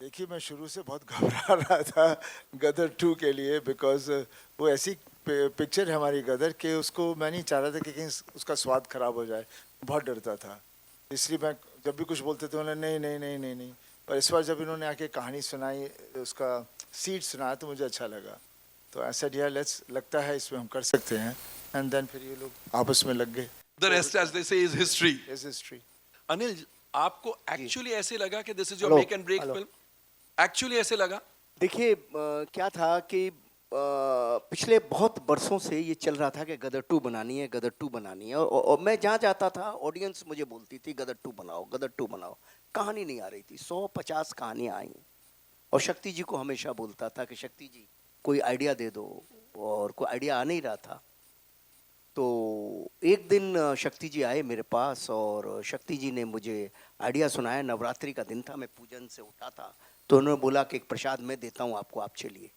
देखिए, मैं शुरू से बहुत घबरा रहा था गदर 2 के लिए, बिकॉज वो ऐसी पिक्चर है हमारी गदर के, उसको मैं नहीं चाह रहा था कि कहीं उसका स्वाद खराब हो जाए। बहुत डरता था, इसलिए मैं जब भी कुछ बोलते थे उन्होंने नहीं नहीं नहीं नहीं नहीं। पर इस बार जब इन्होंने आके कहानी सुनाई, उसका सीड सुनाया, तो मुझे अच्छा लगा। तो ऐसा डियर लेट्स, लगता है इसमें हम कर सकते हैं। एंड देन फिर ये लोग आपस में लग गए। The rest, as they say, is history. Is history. Anil, आपको जी। एक्चुअली ऐसे लगा कि this is your hello. Make and break hello. Film? Actually ऐसे लगा? देखिए, क्या था कि पिछले बहुत बरसों से ये चल रहा था कि गदर 2 बनानी है, गदर 2 बनानी है, और मैं जहाँ जाता था ऑडियंस मुझे बोलती थी गदर 2 बनाओ, गदर 2 बनाओ। कहानी नहीं आ रही थी, 150 कहानियाँ आई। और शक्ति जी को हमेशा बोलता था कि शक्ति जी कोई आइडिया दे दो, और कोई आइडिया आ नहीं रहा था। तो एक दिन शक्ति जी आए मेरे पास, और शक्ति जी ने मुझे आइडिया सुनाया। नवरात्रि का दिन था, मैं पूजन से उठा था, तो उन्होंने बोला कि एक प्रसाद मैं देता हूँ आपको, आप चलिए।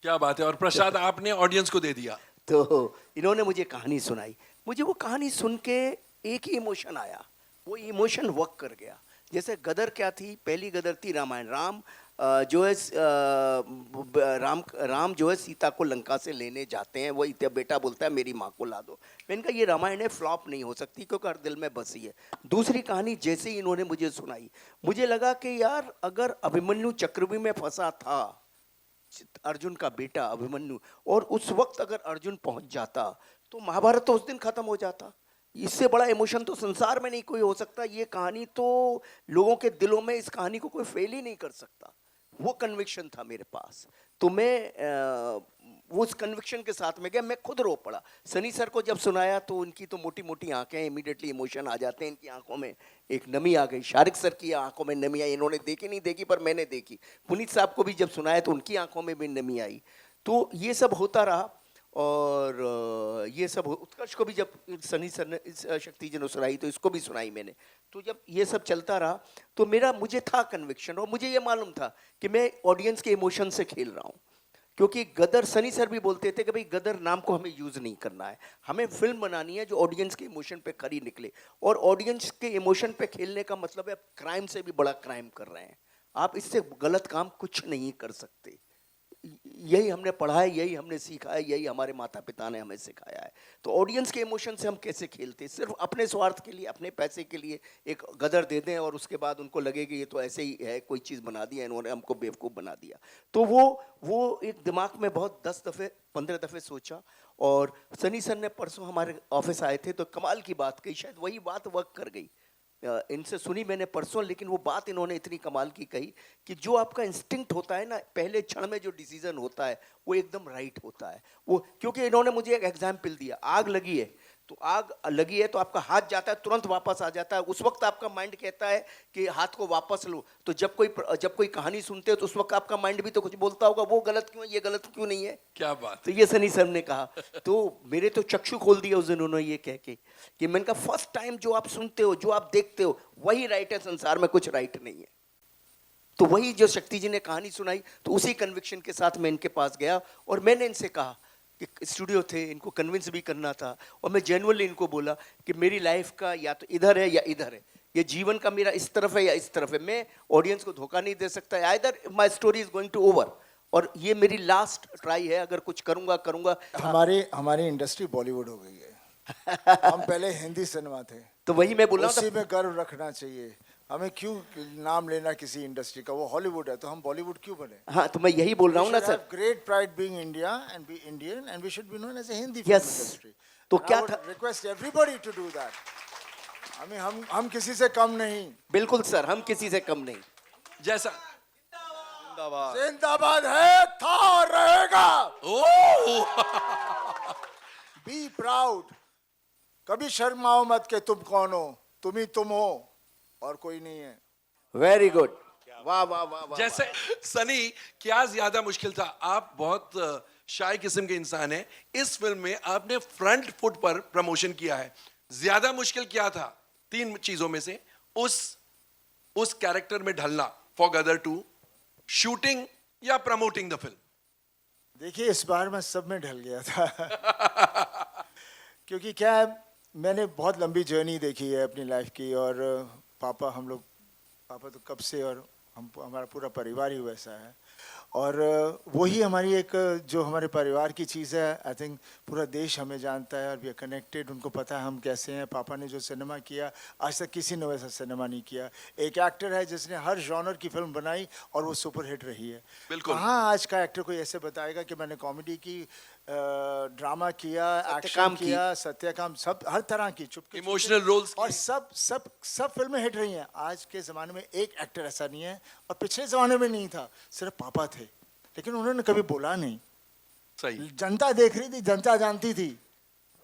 क्या बात है! और प्रसाद आपने ऑडियंस को दे दिया? तो इन्होंने मुझे कहानी सुनाई। मुझे वो कहानी सुन के एक ही इमोशन आया, वो इमोशन वर्क कर गया। जैसे गदर क्या थी, पहली गदर थी रामायण। राम जो है राम जो है सीता को लंका से लेने जाते हैं, वो इतना बेटा बोलता है मेरी माँ को ला दो। मैंने कहा ये रामायण है, फ्लॉप नहीं हो सकती, क्योंकि हर दिल में बसी है। दूसरी कहानी जैसे ही इन्होंने मुझे सुनाई, मुझे लगा कि यार अगर अभिमन्यु चक्रव्यूह में फंसा था, अर्जुन का बेटा अभिमन्यु, और उस वक्त अगर अर्जुन पहुंच जाता तो महाभारत तो उस दिन खत्म हो जाता। इससे बड़ा इमोशन तो संसार में नहीं कोई हो सकता। ये कहानी तो लोगों के दिलों में, इस कहानी को कोई फेल ही नहीं कर सकता। वो कन्विक्शन था मेरे पास। तो मैं वो उस कन्विक्शन के साथ में गया। मैं खुद रो पड़ा। सनी सर को जब सुनाया तो उनकी तो मोटी मोटी आंखें, इमीडिएटली इमोशन आ जाते हैं इनकी आंखों में, एक नमी आ गई। शारिक सर की आंखों में नमी आई, इन्होंने देखी नहीं देखी पर मैंने देखी। पुनीत साहब को भी जब सुनाया तो उनकी आंखों में भी नमी आई। तो ये सब होता रहा। और ये सब उत्कर्ष को भी जब सनी सर ने शक्ति जी ने सुनाई तो इसको भी सुनाई मैंने। तो जब ये सब चलता रहा तो मुझे था कन्विक्शन, और मुझे ये मालूम था कि मैं ऑडियंस के इमोशन से खेल रहा हूँ। क्योंकि गदर, सनी सर भी बोलते थे कि भाई गदर नाम को हमें यूज नहीं करना है, हमें फिल्म बनानी है जो ऑडियंस के इमोशन पे खरी निकले। और ऑडियंस के इमोशन पे खेलने का मतलब है क्राइम से भी बड़ा क्राइम कर रहे हैं आप, इससे गलत काम कुछ नहीं कर सकते। यही हमने पढ़ा है, यही हमने सीखा है, यही हमारे माता पिता ने हमें सिखाया है। तो ऑडियंस के इमोशन से हम कैसे खेलते, सिर्फ अपने स्वार्थ के लिए, अपने पैसे के लिए एक गदर दे दें और उसके बाद उनको लगे कि ये तो ऐसे ही है, कोई चीज़ बना दी है इन्होंने, हमको बेवकूफ़ बना दिया। तो वो एक दिमाग में बहुत 10 दफ़े 15 दफ़े सोचा। और सनी सर ने परसों हमारे ऑफिस आए थे तो कमाल की बात कही, शायद वही बात वर्क कर गई। इनसे सुनी मैंने परसों, लेकिन वो बात इन्होंने इतनी कमाल की कही कि जो आपका इंस्टिंक्ट होता है ना, पहले क्षण में जो डिसीजन होता है वो एकदम राइट होता है। वो क्योंकि इन्होंने मुझे एक एग्जाम्पल दिया, आग लगी है तो आग लगी है तो आपका हाथ जाता है, तुरंत वापस आ जाता है। उस वक्त आपका माइंड कहता है कि हाथ को वापस लो। तो जब कोई कहानी सुनते हो तो उस वक्त आपका माइंड भी तो कुछ बोलता होगा, वो गलत क्यों है, ये गलत क्यों नहीं है। क्या बात! तो ये सनी सर ने कहा, तो मेरे तो चक्षु खोल दिया उस दिन उन्होंने ये कह के कि मैंने कहा फर्स्ट टाइम जो आप सुनते हो, जो आप देखते हो, वही राइट है, संसार में कुछ राइट नहीं है। तो वही जो शक्ति जी ने कहानी सुनाई, तो उसी कन्विक्शन के साथ मैं इनके पास गया और मैंने इनसे कहा कि स्टूडियो थे, इनको कन्विंस भी करना था, और मैं जेन्युइनली इनको बोला कि मेरी लाइफ का या तो इधर है या इधर है, ये जीवन का मेरा इस तरफ है या इस तरफ है। मैं ऑडियंस को धोखा नहीं दे सकता, either my story is going to over, और ये मेरी लास्ट ट्राई है, अगर कुछ करूंगा करूंगा। हमारी इंडस्ट्री बॉलीवुड हो गई है। हम पहले हिंदी सिनेमा थे, तो वही मैं बोल रहा उसी हूँ। में गर्व रखना चाहिए। हमें क्यों नाम लेना किसी इंडस्ट्री का, वो हॉलीवुड है तो हम बॉलीवुड क्यों बने। हाँ, तो मैं यही बोल रहा हूँ ना sir. Great pride being India and be Indian and we should be known as a Hindi film yes. Industry. तो आई क्या वुड था, request everybody to do that. हमें हम किसी से कम नहीं। बिल्कुल सर, हम किसी से कम नहीं। जैसा जिंदाबाद है, था और रहेगा। ओह! Be proud. कभी शर्माओ मत के तुम कौन हो, तुम ही तुम हो और कोई नहीं है। वेरी गुड, वाह वाह वाह वाह। जैसे सनी, क्या ज्यादा मुश्किल था? आप बहुत शाय किस्म के इंसान हैं, इस फिल्म में आपने फ्रंट फुट पर प्रमोशन किया है। ज्यादा मुश्किल क्या था 3 चीजों में से? उस कैरेक्टर में ढलना फॉर गदर 2, शूटिंग या प्रमोटिंग द फिल्म? देखिए, इस बार मैं सब में ढल गया था क्योंकि क्या है, मैंने बहुत लंबी जर्नी देखी है अपनी लाइफ की, और पापा तो कब से, और हम हमारा पूरा परिवार ही वैसा है और वही हमारी एक जो हमारे परिवार की चीज़ है। आई थिंक पूरा देश हमें जानता है और वी आर कनेक्टेड। उनको पता है हम कैसे हैं। पापा ने जो सिनेमा किया आज तक किसी ने वैसा सिनेमा नहीं किया। एक एक्टर है जिसने हर जॉनर की फिल्म बनाई और वो सुपर हिट रही है। बिल्कुल। कहाँ आज का एक्टर कोई ऐसे बताएगा कि मैंने कॉमेडी की, ड्रामा किया, एक्शन सत्यकाम की। किया, सत्यकाम, सब हर तरह की, चुपके Emotional roles और की। सब सब सब फिल्में हिट रही हैं। आज के ज़माने में एक एक्टर ऐसा नहीं है और पिछले ज़माने में नहीं था। सिर्फ पापा थे लेकिन उन्होंने कभी बोला नहीं। सही। जनता देख रही थी, जनता जानती थी,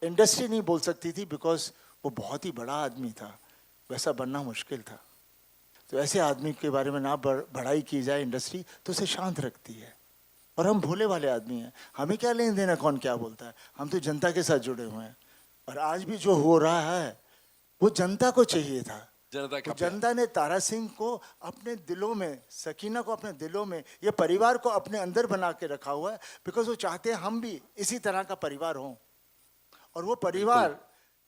इंडस्ट्री नहीं बोल सकती थी बिकॉज वो बहुत ही बड़ा आदमी था। वैसा बनना मुश्किल था। तो ऐसे आदमी के बारे में ना बढ़ाई की जाए इंडस्ट्री तो उसे शांत रखती है। और हम भोले वाले आदमी हैं, हमें क्या लेन देना कौन क्या बोलता है। हम तो जनता के साथ जुड़े हुए हैं और आज भी जो हो रहा है वो जनता को चाहिए था। जनता का तो जनता ने तारा सिंह को अपने दिलों में, सकीना को अपने दिलों में, ये परिवार को अपने अंदर बना के रखा हुआ है बिकॉज वो चाहते हैं हम भी इसी तरह का परिवार हों। और वो परिवार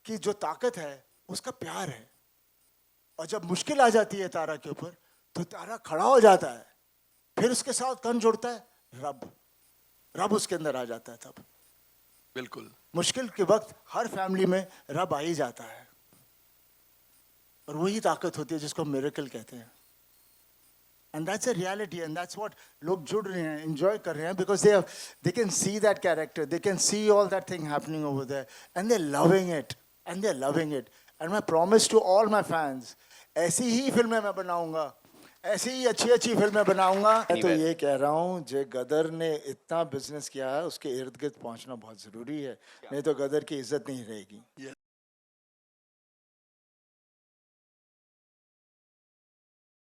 की जो ताकत है उसका प्यार है। और जब मुश्किल आ जाती है तारा के ऊपर तो तारा खड़ा हो जाता है। फिर उसके साथ कौन जुड़ता है? रब। रब उसके अंदर आ जाता है। तब बिल्कुल। मुश्किल के वक्त हर फैमिली में रब आ ही जाता है और वही ताकत होती है जिसको मिरेकल कहते हैं। And that's a reality and that's what लोग जुड़ रहे हैं, एंजॉय कर रहे हैं because they can see that character, they can see all that thing happening over there and they loving it and they loving it. And मैं promise to all my fans ऐसी ही फिल्में मैं बनाऊंगा, ऐसी ही अच्छी अच्छी फिल्में बनाऊंगा। मैं तो ये कह रहा हूँ जे गदर ने इतना बिजनेस किया है उसके इर्द गिर्द पहुंचना बहुत जरूरी है, नहीं तो गदर की इज्जत नहीं रहेगी।